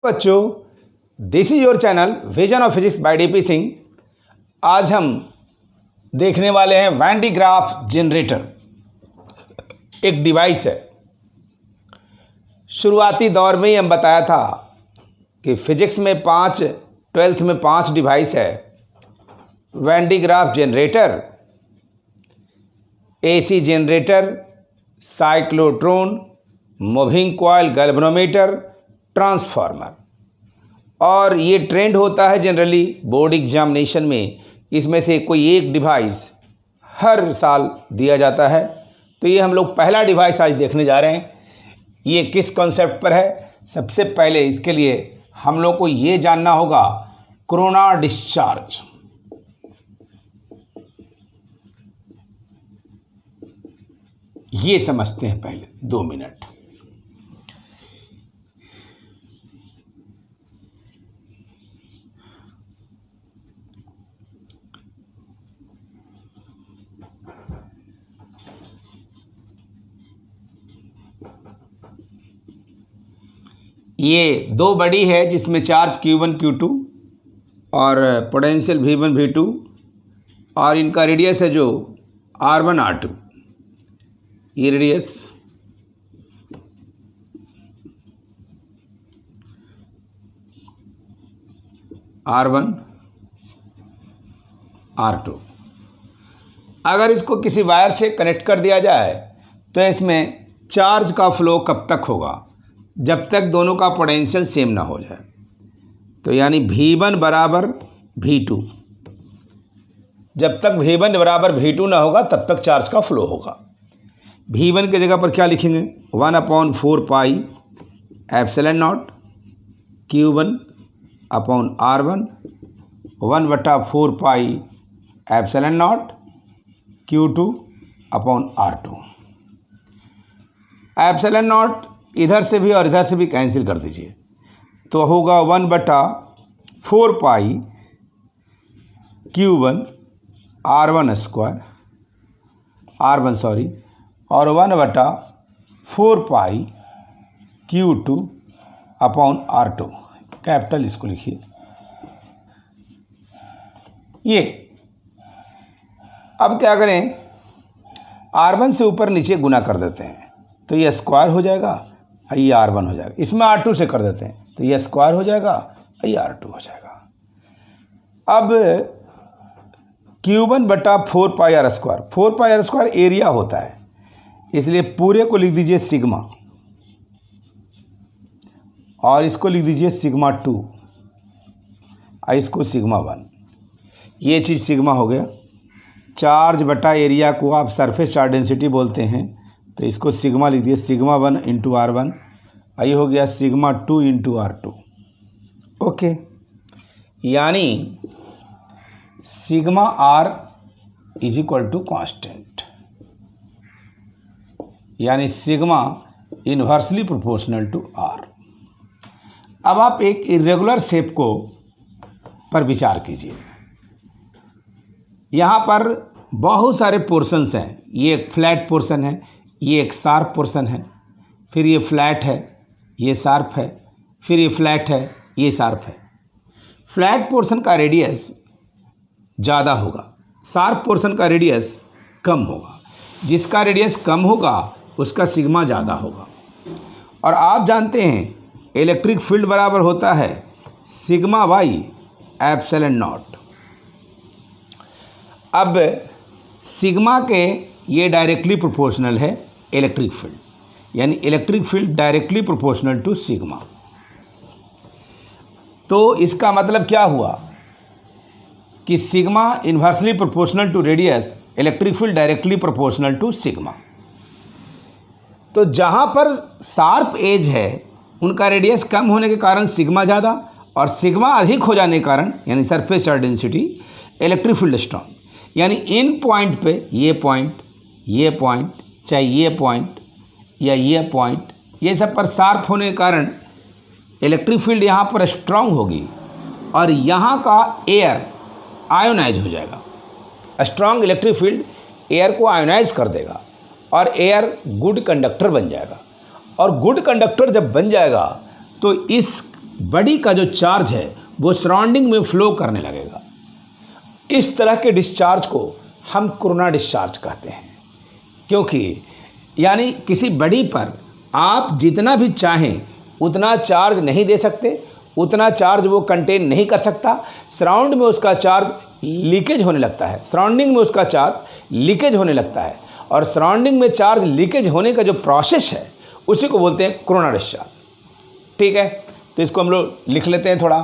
बच्चों, this is your channel vision of physics bye DP Singh. आज हम देखने वाले हैं वैन डी ग्राफ जनरेटर। एक डिवाइस है। शुरुआती दौर में ही हम बताया था कि फिजिक्स में 12th में 5 डिवाइस है। Van de Graaff generator, AC generator, cyclotron, moving coil galvanometer, transformer. और ये ट्रेंड होता है जनरली बोर्ड एग्जामिनेशन में, इसमें से कोई एक डिवाइस हर साल दिया जाता है। तो ये हम लोग पहला डिवाइस आज देखने जा रहे हैं। ये किस कॉन्सेप्ट पर है? सबसे पहले इसके लिए हम लोग को ये जानना होगा कोरोना डिस्चार्ज। ये समझते हैं पहले 2 मिनट। ये 2 बड़ी है जिसमें चार्ज Q1 Q2 और पोटेंशियल V1 V2 और इनका रेडियस है जो R1 R2। ये रेडियस R1 R2। अगर इसको किसी वायर से कनेक्ट कर दिया जाए तो इसमें चार्ज का फ्लो कब तक होगा? जब तक दोनों का पोटेंशियल सेम ना हो जाए। तो यानी V1 बराबर V2। जब तक V1 बराबर V2 ना होगा तब तक चार्ज का फ्लो होगा। V1 की जगह पर क्या लिखेंगे? 1/4 pi epsilon not Q1 upon R1, 1/4 pi epsilon not Q2 upon R2। Epsilon not इधर से भी और इधर से भी कैंसिल कर दीजिए तो होगा 1/4 पाई Q1 R1 स्क्वायर और 1/4 पाई Q2 अपॉन R2। कैपिटल इसको लिखिए। ये अब क्या करें? R1 से ऊपर नीचे गुना कर देते हैं तो ये स्क्वायर हो जाएगा, ये R1 हो जाएगा। इसमें R2 से कर देते हैं तो ये स्क्वायर हो जाएगा, ये R2 हो जाएगा। अब Q1/4 पाई R स्क्वायर, 4 पाई R स्क्वायर एरिया होता है, इसलिए पूरे को लिख दीजिए सिग्मा और इसको लिख दीजिए सिग्मा 2 और इसको सिग्मा 1। ये चीज़ सिग्मा हो गया। चार्ज बटा एरिया को आप सरफेस चार्ज डेंसिटी बोलते हैं तो इसको सिग्मा लिख दिए, सिग्मा 1 इंटू R1। आई हो गया सिग्मा 2 इंटू R2। ओके, यानी sigma R is equal to constant, यानी sigma inversely proportional to R। अब आप एक इरेगुलर शेप को पर विचार कीजिए। यहाँ पर बहुत सारे पोर्शंस हैं। ये एक फ्लैट पोर्शन है, ये एक शार्प पोर्शन है, फिर ये फ्लैट है, ये शार्प है, फिर ये फ्लैट है, ये शार्प है। फ्लैट पोर्शन का रेडियस ज़्यादा होगा, शार्प पोर्शन का रेडियस कम होगा। जिसका रेडियस कम होगा उसका सिग्मा ज़्यादा होगा। और आप जानते हैं इलेक्ट्रिक फील्ड बराबर होता है सिग्मा बाई एप्सिलॉन नॉट। अब सिग्मा के ये डायरेक्टली प्रोपोर्शनल है इलेक्ट्रिक फील्ड, यानी electric field directly proportional to sigma. तो इसका मतलब क्या हुआ कि sigma inversely proportional to radius, electric field directly proportional to sigma. तो जहाँ पर शार्प एज है उनका रेडियस कम होने के कारण सिग्मा ज़्यादा, और सिग्मा अधिक हो जाने के कारण यानी surface charge density, electric field strong. यानी इन पॉइंट पे ये पॉइंट, चाहे ये पॉइंट या ये पॉइंट, ये सब पर शार्प होने के कारण इलेक्ट्रिक फील्ड यहाँ पर स्ट्रांग होगी और यहाँ का एयर आयोनाइज हो जाएगा। स्ट्रांग इलेक्ट्रिक फील्ड एयर को आयोनाइज कर देगा और एयर गुड कंडक्टर बन जाएगा। और गुड कंडक्टर जब बन जाएगा तो इस बॉडी का जो चार्ज है वो सराउंडिंग में फ्लो करने लगेगा। इस तरह के डिस्चार्ज को हम कोरोना डिस्चार्ज कहते हैं, क्योंकि यानी किसी बॉडी पर आप जितना भी चाहें उतना चार्ज नहीं दे सकते, उतना चार्ज वो कंटेन नहीं कर सकता। सराउंड में उसका चार्ज लीकेज होने लगता है, सराउंडिंग में उसका चार्ज लीकेज होने लगता है, और सराउंडिंग में चार्ज लीकेज होने का जो प्रोसेस है उसी को बोलते हैं कोरोना डिस्चार्ज। ठीक है, तो इसको हम लोग लिख लेते हैं थोड़ा।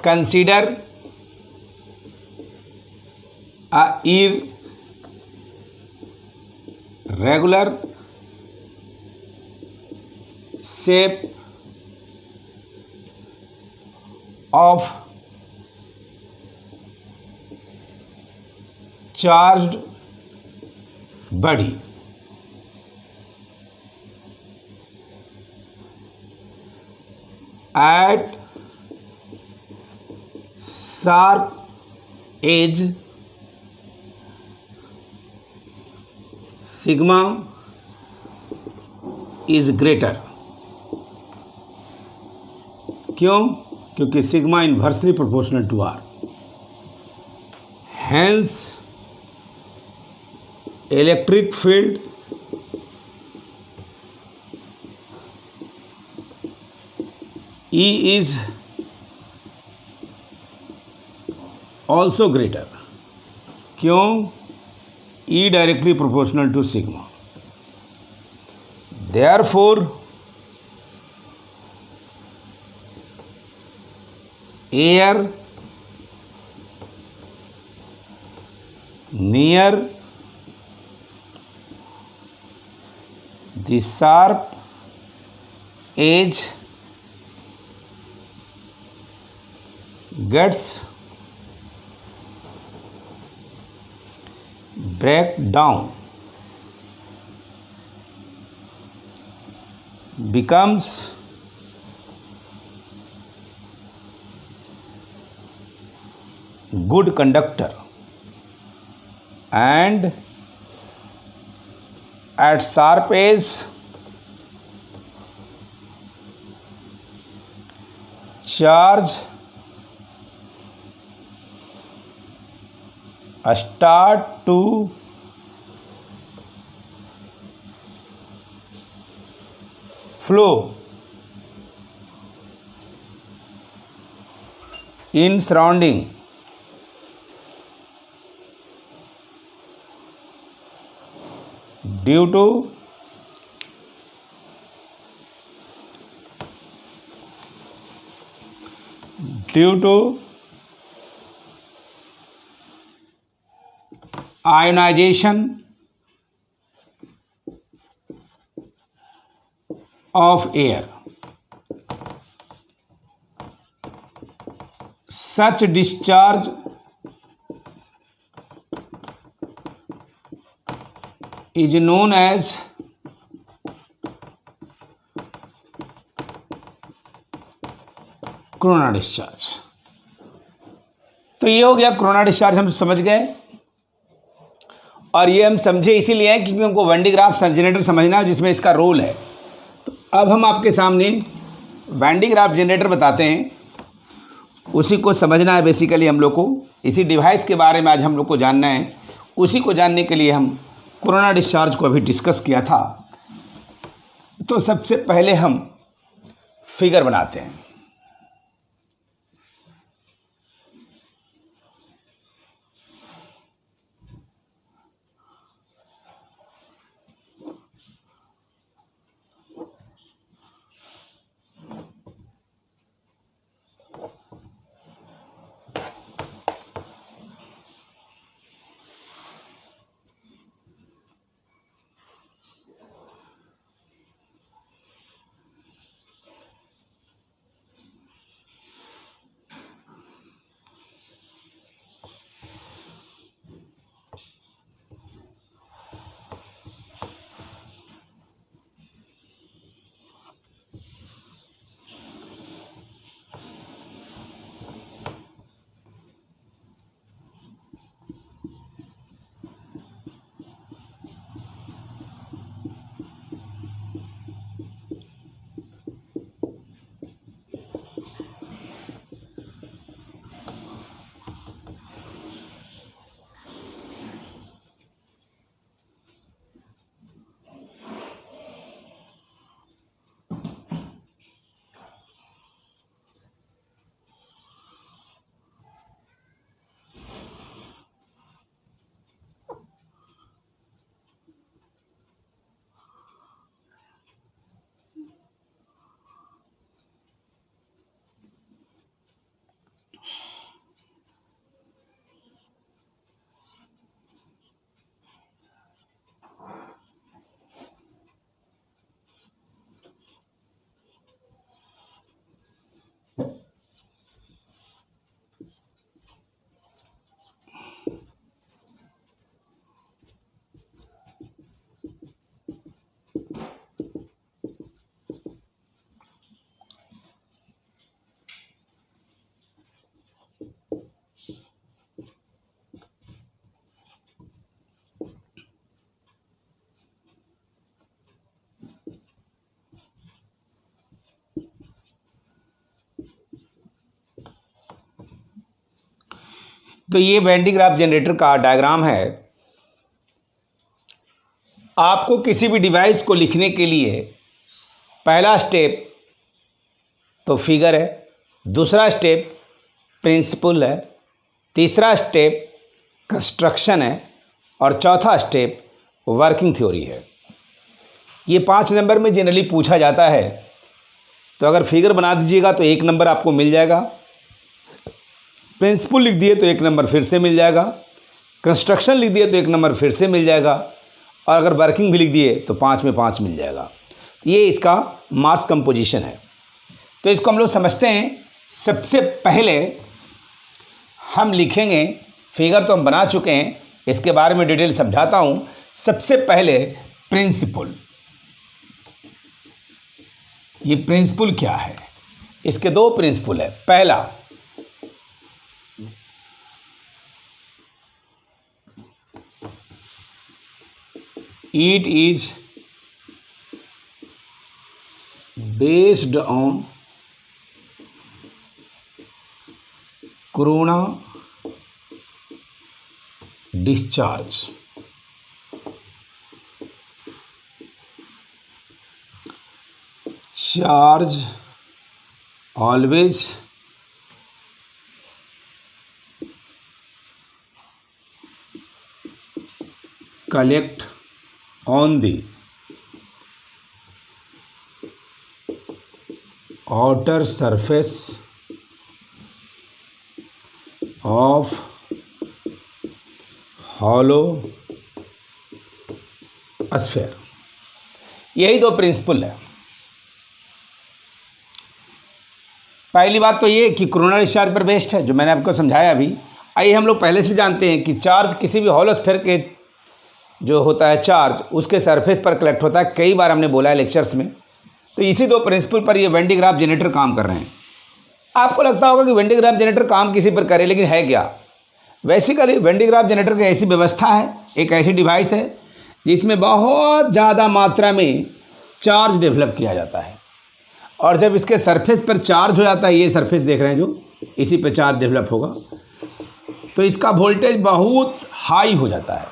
Consider a irregular shape of charged body at sharp edge sigma is greater। क्यों? क्योंकि sigma inversely proportional to R. Hence electric field E is also greater। क्यों? E directly proportional to sigma। Therefore air near the sharp edge gets break down, becomes good conductor, and at sharp edge charge start to flow in surrounding due to ionization of air। Such discharge is known as corona discharge. तो ये हो गया corona discharge, हम समझ गए। और ये हम समझे इसीलिए है क्योंकि हमको वैन डी ग्राफ जनरेटर समझना है जिसमें इसका रोल है। तो अब हम आपके सामने वैन डी ग्राफ जनरेटर बताते हैं, उसी को समझना है बेसिकली हम लोग को। इसी डिवाइस के बारे में आज हम लोग को जानना है। उसी को जानने के लिए हम कोरोना डिस्चार्ज को अभी डिस्कस किया था। तो सबसे पहले हम फिगर बनाते हैं। तो ये वेन डी ग्राफ जनरेटर का डायग्राम है। आपको किसी भी डिवाइस को लिखने के लिए पहला स्टेप तो फिगर है, दूसरा स्टेप प्रिंसिपल है, तीसरा स्टेप कंस्ट्रक्शन है और चौथा स्टेप वर्किंग थ्योरी है। ये 5 नंबर में जनरली पूछा जाता है। तो अगर फिगर बना दीजिएगा तो 1 नंबर आपको मिल जाएगा, प्रिंसिपल लिख दिए तो 1 नंबर फिर से मिल जाएगा, कंस्ट्रक्शन लिख दिए तो 1 नंबर फिर से मिल जाएगा और अगर वर्किंग भी लिख दिए तो 5 में 5 मिल जाएगा। ये इसका मास कंपोजिशन है। तो इसको हम लोग समझते हैं। सबसे पहले हम लिखेंगे, फिगर तो हम बना चुके हैं, इसके बारे में डिटेल समझाता हूँ। सबसे पहले प्रिंसिपल, ये प्रिंसिपल क्या है? इसके 2 प्रिंसिपल है। पहला it is based on corona discharge. Charge always collect on the outer surface of hollow sphere। यही 2 प्रिंसिपल है। पहली बात तो ये कि कोरोना डिस्चार्ज पर बेस्ड है, जो मैंने आपको समझाया अभी। आइए हम लोग पहले से जानते हैं कि चार्ज किसी भी हॉलो स्फीयर के जो होता है चार्ज उसके सरफेस पर कलेक्ट होता है। कई बार हमने बोला है लेक्चर्स में। तो इसी 2 प्रिंसिपल पर ये वेन डी ग्राफ जनरेटर काम कर रहे हैं। आपको लगता होगा कि वेन डी ग्राफ जनरेटर काम किसी पर करे, लेकिन है क्या? Basically when D Graaff generator की ऐसी व्यवस्था है, एक ऐसी डिवाइस है जिसमें बहुत ज़्यादा मात्रा में चार्ज डेवलप किया जाता है और जब इसके सरफेस पर चार्ज हो जाता है, ये सरफेस देख रहे हैं जो, इसी पे चार्ज डेवलप होगा, तो इसका वोल्टेज बहुत हाई हो जाता है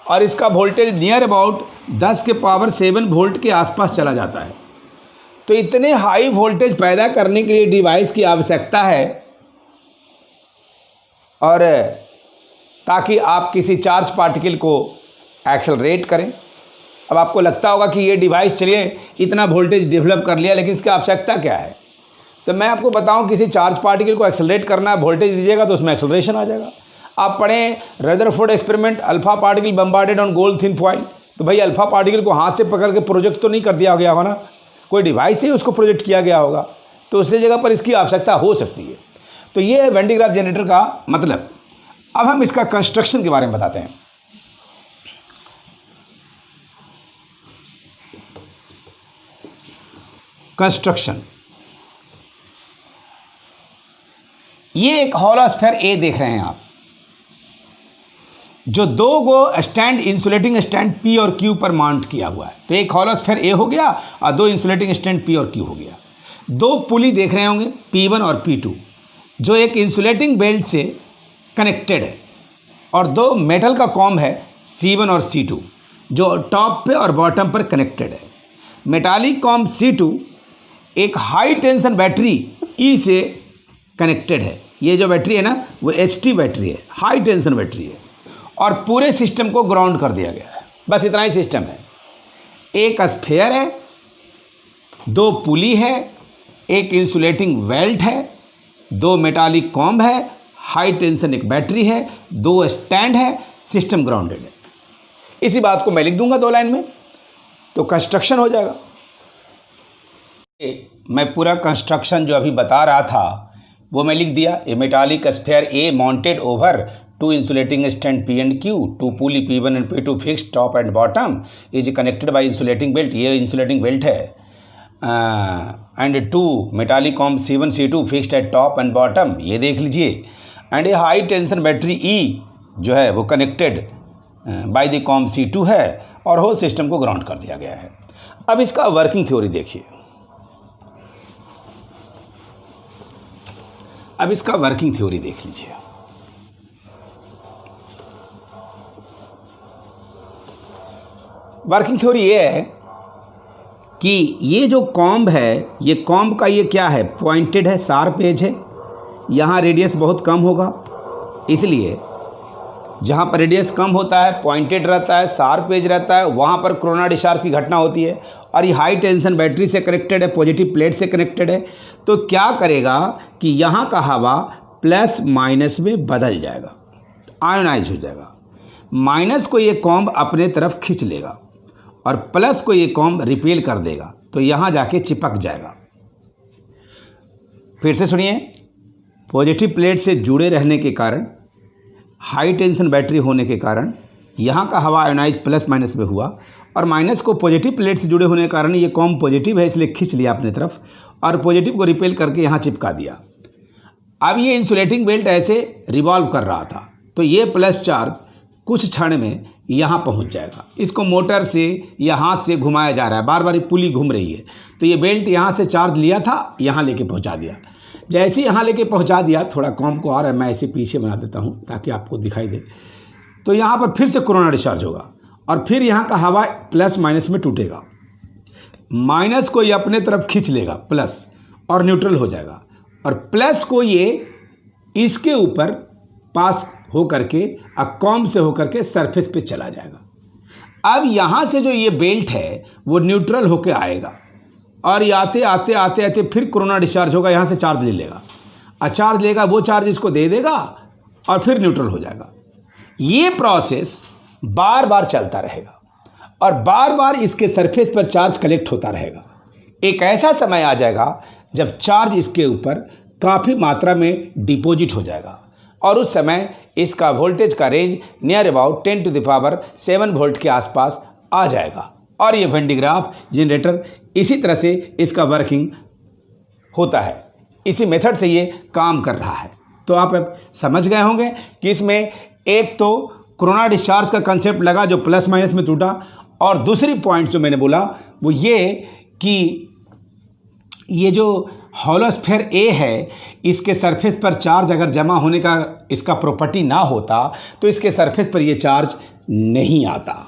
और इसका वोल्टेज नियर अबाउट 10⁻⁷ वोल्ट के आसपास चला जाता है। तो इतने हाई वोल्टेज पैदा करने के लिए डिवाइस की आवश्यकता है और ताकि आप किसी चार्ज पार्टिकल को एक्सेलरेट करें। अब आपको लगता होगा कि ये डिवाइस चलिए इतना वोल्टेज डेवलप कर लिया, लेकिन इसकी आवश्यकता क्या है? तो मैं आपको बताऊं, किसी चार्ज पार्टिकल को एक्सेलरेट करना है, वोल्टेज दीजिएगा तो उसमें एक्सेलरेशन आ जाएगा। आप पढ़ें Rutherford experiment, alpha particle bombarded on gold thin foil. तो भाई अल्फा पार्टिकल को हाथ से पकड़ के प्रोजेक्ट तो नहीं कर दिया गया होगा ना, कोई डिवाइस ही उसको प्रोजेक्ट किया गया होगा, तो उसी जगह पर इसकी आवश्यकता हो सकती है। तो ये है वेन डी ग्राफ जनरेटर का मतलब। अब हम इसका कंस्ट्रक्शन के बारे में बताते हैं। कंस्ट्रक्शन, ये एक हॉलो स्फीयर ए देख रहे हैं आप, जो 2 गो स्टैंड इंसुलेटिंग स्टैंड पी और क्यू पर माउंट किया हुआ है। तो एक हॉलो स्फीयर ए हो गया और 2 इंसुलेटिंग स्टैंड पी और क्यू हो गया। 2 पुली देख रहे होंगे P1 और P2, जो एक इंसुलेटिंग बेल्ट से कनेक्टेड है और 2 मेटल का कॉम्ब है C1 और C2, जो टॉप पे और बॉटम पर कनेक्टेड है। मेटालिक कॉम्ब C2 एक हाई टेंशन बैटरी E से कनेक्टेड है। ये जो बैटरी है ना, वो HT बैटरी है, हाई टेंशन बैटरी है और पूरे सिस्टम को ग्राउंड कर दिया गया है। बस इतना ही सिस्टम है। एक स्फीयर है, 2 पुली है, एक इंसुलेटिंग वेल्ट है, 2 मेटालिक कॉम्ब है, हाई टेंशन एक बैटरी है, 2 स्टैंड है, सिस्टम ग्राउंडेड है। इसी बात को मैं लिख दूंगा 2 लाइन में, तो कंस्ट्रक्शन हो जाएगा। मैं पूरा कंस्ट्रक्शन जो अभी बता रहा था वो मैं लिख दिया। A metallic sphere a mounted over 2 insulating stand P and Q, 2 pulley P1 and P2 fix top and bottom is connected by insulating belt, ये इंसुलेटिंग बेल्ट है, and 2 metallic comb C1 C2 fixed at top and bottom, ये देख लीजिए, and a high tension battery E जो है वो connected by the comb C2 है और होल सिस्टम को ग्राउंड कर दिया गया है। अब इसका वर्किंग थ्योरी देखिए। अब इसका वर्किंग थ्योरी देख लीजिए। वर्किंग थ्योरी ये है कि ये जो कॉम्ब है, ये कॉम्ब का ये क्या है, पॉइंटेड है, शार्प एज है, यहाँ रेडियस बहुत कम होगा, इसलिए जहाँ पर रेडियस कम होता है, पॉइंटेड रहता है, शार्प एज रहता है, वहाँ पर कोरोना डिस्चार्ज की घटना होती है। और ये हाई टेंशन बैटरी से कनेक्टेड है, पॉजिटिव प्लेट से कनेक्टेड है, तो क्या करेगा कि यहाँ का हवा प्लस माइनस में बदल जाएगा, आयोनाइज हो जाएगा। माइनस को ये कॉम्ब अपने तरफ खींच लेगा और प्लस को ये कॉम्ब रिपेल कर देगा, तो यहाँ जाके चिपक जाएगा। फिर से सुनिए, पॉजिटिव प्लेट से जुड़े रहने के कारण, हाई टेंशन बैटरी होने के कारण यहाँ का हवा आयोनाइज प्लस माइनस में हुआ, और माइनस को पॉजिटिव प्लेट से जुड़े होने के कारण ये कॉम्ब पॉजिटिव है इसलिए खींच लिया अपने तरफ और पॉजिटिव को रिपेल करके यहाँ चिपका दिया। अब ये इंसुलेटिंग बेल्ट ऐसे रिवॉल्व कर रहा था, तो ये प्लस चार्ज कुछ क्षण में यहाँ पहुँच जाएगा। इसको मोटर से या हाथ से घुमाया जा रहा है, बार बार पुली घूम रही है, तो ये बेल्ट यहाँ से चार्ज लिया था, यहाँ लेके पहुँचा दिया। जैसे ही यहाँ लेके पहुँचा दिया, थोड़ा कॉम्ब को और मैं ऐसे पीछे बना देता हूँ ताकि आपको दिखाई दे, तो यहाँ पर फिर से कोरोना डिस्चार्ज होगा और फिर यहाँ का हवा प्लस माइनस में टूटेगा। माइनस को ये अपने तरफ खींच लेगा प्लस और न्यूट्रल हो जाएगा, और प्लस को ये इसके ऊपर पास हो करके कॉम्ब से होकर के सरफेस पे चला जाएगा। अब यहाँ से जो ये बेल्ट है वो न्यूट्रल होके आएगा और ये आते आते आते आते फिर कोरोना डिस्चार्ज होगा, यहाँ से चार्ज ले लेगा, और चार्ज लेगा, वो चार्ज इसको दे देगा और फिर न्यूट्रल हो जाएगा। ये प्रोसेस बार बार चलता रहेगा और बार बार इसके सरफेस पर चार्ज कलेक्ट होता रहेगा। एक ऐसा समय आ जाएगा जब चार्ज इसके ऊपर काफ़ी मात्रा में डिपॉजिट हो जाएगा और उस समय इसका वोल्टेज का range near about 10 to the power 7 volt के आसपास आ जाएगा। और ये वेन डिग्राफ जनरेटर इसी तरह से इसका वर्किंग होता है, इसी मेथड से ये काम कर रहा है। तो आप अब समझ गए होंगे कि इसमें एक तो कोरोना डिस्चार्ज का कंसेप्ट लगा जो प्लस माइनस में टूटा, और दूसरी पॉइंट जो मैंने बोला वो ये कि ये जो हॉलोस्फीयर ए है, इसके सरफेस पर चार्ज अगर जमा होने का इसका प्रॉपर्टी ना होता तो इसके सरफेस पर ये चार्ज नहीं आता।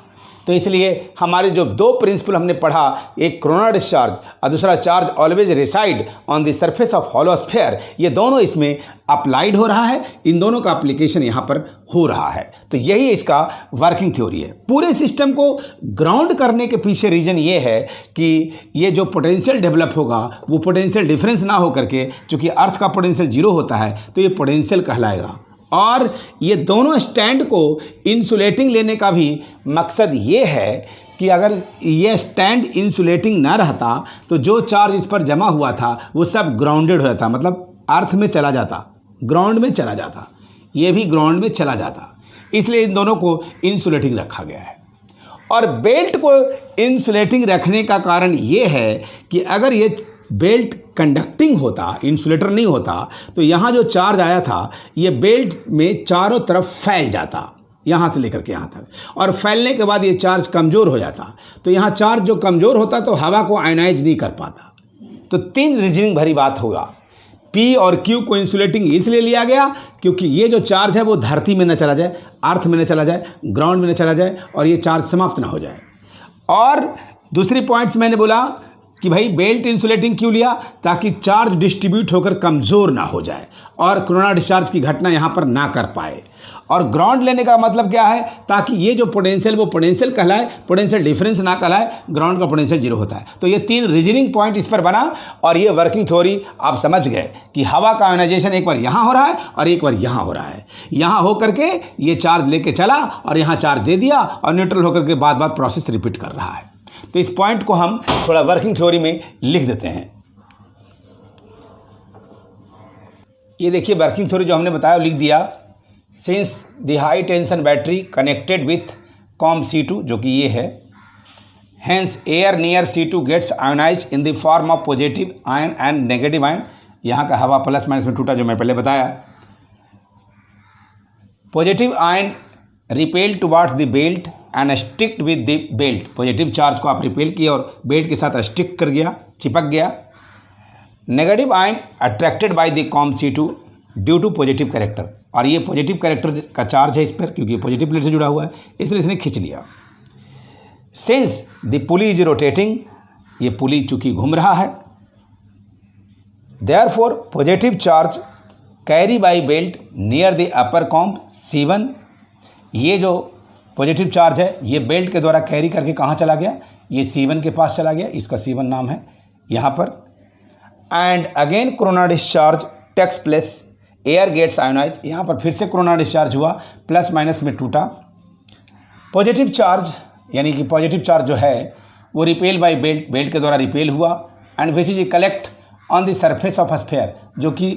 तो इसलिए हमारे जो दो प्रिंसिपल हमने पढ़ा, एक कोरोना डिस्चार्ज और दूसरा charge always reside on the surface of hollow sphere, ये दोनों इसमें अप्लाइड हो रहा है, इन दोनों का एप्लीकेशन यहाँ पर हो रहा है। तो यही इसका वर्किंग थ्योरी है। पूरे सिस्टम को ग्राउंड करने के पीछे रीज़न ये है कि ये जो पोटेंशियल डेवलप होगा वो पोटेंशियल डिफरेंस ना हो करके, चूँकि अर्थ का पोटेंशियल जीरो होता है तो ये पोटेंशियल कहलाएगा। और ये दोनों स्टैंड को इंसुलेटिंग लेने का भी मकसद ये है कि अगर ये स्टैंड इंसुलेटिंग ना रहता तो जो चार्ज इस पर जमा हुआ था वो सब ग्राउंडेड हो जाता, मतलब अर्थ में चला जाता, ग्राउंड में चला जाता, ये भी ग्राउंड में चला जाता। इसलिए इन दोनों को इंसुलेटिंग रखा गया है। और बेल्ट को इंसुलेटिंग रखने का कारण ये है कि अगर ये बेल्ट कंडक्टिंग होता, इंसुलेटर नहीं होता, तो यहाँ जो चार्ज आया था ये बेल्ट में चारों तरफ फैल जाता, यहाँ से लेकर के यहाँ तक, और फैलने के बाद ये चार्ज कमज़ोर हो जाता। तो यहाँ चार्ज जो कमज़ोर होता तो हवा को आयनाइज नहीं कर पाता। तो तीन रीजनिंग भरी बात होगा। पी और क्यू को इंसुलेटिंग इसलिए लिया गया क्योंकि ये जो चार्ज है वो धरती में न चला जाए, अर्थ में न चला जाए, ग्राउंड में न चला जाए और ये चार्ज समाप्त ना हो जाए। और दूसरी पॉइंट्स मैंने बोला कि भाई बेल्ट इंसुलेटिंग क्यों लिया, ताकि चार्ज डिस्ट्रीब्यूट होकर कमज़ोर ना हो जाए और कोरोना डिस्चार्ज की घटना यहाँ पर ना कर पाए। और ग्राउंड लेने का मतलब क्या है, ताकि ये जो पोटेंशियल वो पोटेंशियल कहलाए, पोटेंशियल डिफरेंस ना कहलाए, ग्राउंड का पोटेंशियल जीरो होता है। तो ये तीन रीजनिंग पॉइंट इस पर बना और ये वर्किंग थ्योरी आप समझ गए कि हवा का आयोनाइजेशन एक बार यहाँ हो रहा है और एक बार यहाँ हो रहा है। यहाँ हो करके ये चार्ज लेके चला और यहाँ चार्ज दे दिया और न्यूट्रल होकर के बाद प्रोसेस रिपीट कर रहा है। तो इस पॉइंट को हम थोड़ा वर्किंग थ्योरी में लिख देते हैं। ये देखिए वर्किंग थ्योरी जो हमने बताया लिख दिया। Since the high tension battery connected with comb C2 जो कि ये है, hence air near C2 gets ionise in the form of positive ion and negative ion. यहाँ का हवा प्लस माइनस में टूटा जो मैं पहले बताया। Positive ion repel towards the belt and sticked with the belt. Positive charge को आप रिपेल किया और बेल्ट के साथ स्टिक कर गया, चिपक गया। Negative ion attracted by the comb C2 due to positive character, और ये पॉजिटिव कैरेक्टर का चार्ज है इस पर क्योंकि पॉजिटिव प्लेट से जुड़ा हुआ है, इसलिए इसने खींच लिया। Since the pulley is rotating, ये पुली चूंकि घूम रहा है, therefore positive charge carry by belt near the upper comb C1, ये जो पॉजिटिव चार्ज है ये बेल्ट के द्वारा कैरी करके कहाँ चला गया, ये C1 के पास चला गया, इसका C1 नाम है यहाँ पर। And again corona discharge takes place, air gets ionise, यहाँ पर फिर से कोरोना डिस्चार्ज हुआ, प्लस माइनस में टूटा। पॉजिटिव चार्ज यानी कि पॉजिटिव चार्ज जो है वो रिपेल बाई बेल्ट, बेल्ट के द्वारा रिपेल हुआ, and which is collect on the surface of sphere, जो कि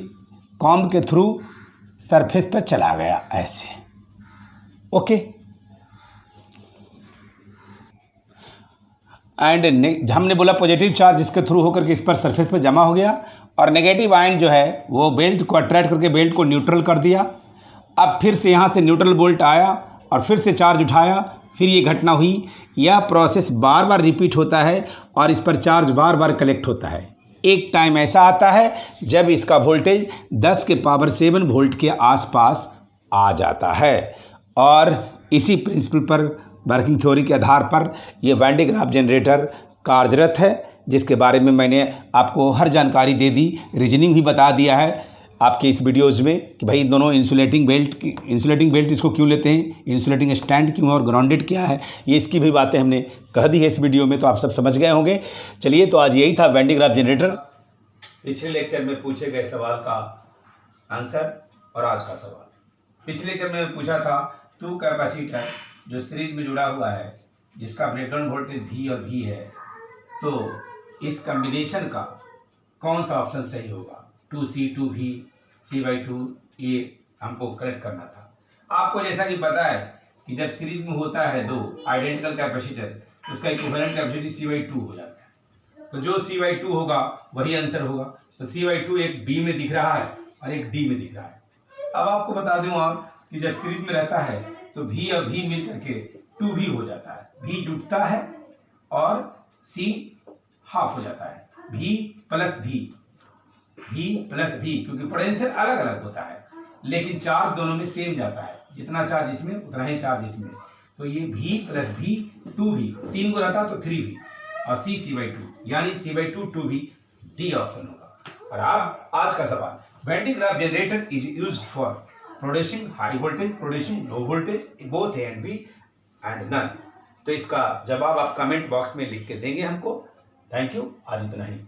कॉम्ब के थ्रू सरफेस पर चला गया ऐसे। ओके, एंड हमने बोला पॉजिटिव चार्ज इसके थ्रू होकर के इस पर सरफेस पर जमा हो गया, और नेगेटिव आयन जो है वो बेल्ट को अट्रैक्ट करके बेल्ट को न्यूट्रल कर दिया। अब फिर से यहाँ से न्यूट्रल बोल्ट आया और फिर से चार्ज उठाया, फिर ये घटना हुई। यह प्रोसेस बार बार रिपीट होता है और इस पर चार्ज बार बार कलेक्ट होता है। एक टाइम ऐसा आता है जब इसका वोल्टेज 10 के पावर 7 वोल्ट के आसपास आ जाता है, और इसी प्रिंसिपल पर, वर्किंग थ्योरी के आधार पर ये वैन डे ग्राफ जनरेटर कार्यरत है, जिसके बारे में मैंने आपको हर जानकारी दे दी, रीजनिंग भी बता दिया है आपके इस वीडियोज़ में कि भाई दोनों इंसुलेटिंग बेल्ट इसको क्यों लेते हैं, इंसुलेटिंग स्टैंड क्यों और ग्राउंडेड क्या है, ये इसकी भी बातें हमने कह दी है इस वीडियो में, तो आप सब समझ गए होंगे। चलिए, तो आज यही था वैन डे ग्राफ जनरेटर। पिछले लेक्चर में पूछे गए सवाल का आंसर और आज का सवाल। पिछले लेक्चर में पूछा था 2 कैपेसिटर जो सीरीज में जुड़ा हुआ है, जिसका ब्रेकडाउन वोल्टेज V और V है, तो इस कॉम्बिनेशन का कौन सा ऑप्शन सही होगा, 2C 2V C/2, ये हमको करेक्ट करना था। आपको जैसा कि पता है कि जब सीरीज में होता है दो आइडेंटिकल कैपेसिटर, तो उसका इक्विवेलेंट कैपेसिटी C/2 हो जाता है, तो जो C/2 होगा वही आंसर होगा। तो C/2 एक B में दिख रहा है और एक D में दिख रहा है। अब आपको बता दूं आप कि जब सीरीज में रहता है तो V और V मिल करके 2V हो जाता है, V जुटता है और C हाफ हो जाता है, V प्लस V, क्योंकि पोटेंशियल अलग अलग होता है लेकिन चार्ज दोनों में सेम जाता है, जितना चार्ज इसमें उतना ही चार्ज इसमें, तो ये V प्लस V 2V, 3 को रहता तो 3V और C/2, यानी C/2 2V, D ऑप्शन होगा। और अब आज का सवाल, Van de Graaff generator is used for producing high voltage, producing low voltage, both A and B and none. तो इसका जवाब आप कमेंट बॉक्स में लिख के देंगे हमको। थैंक यू, आज इतना ही।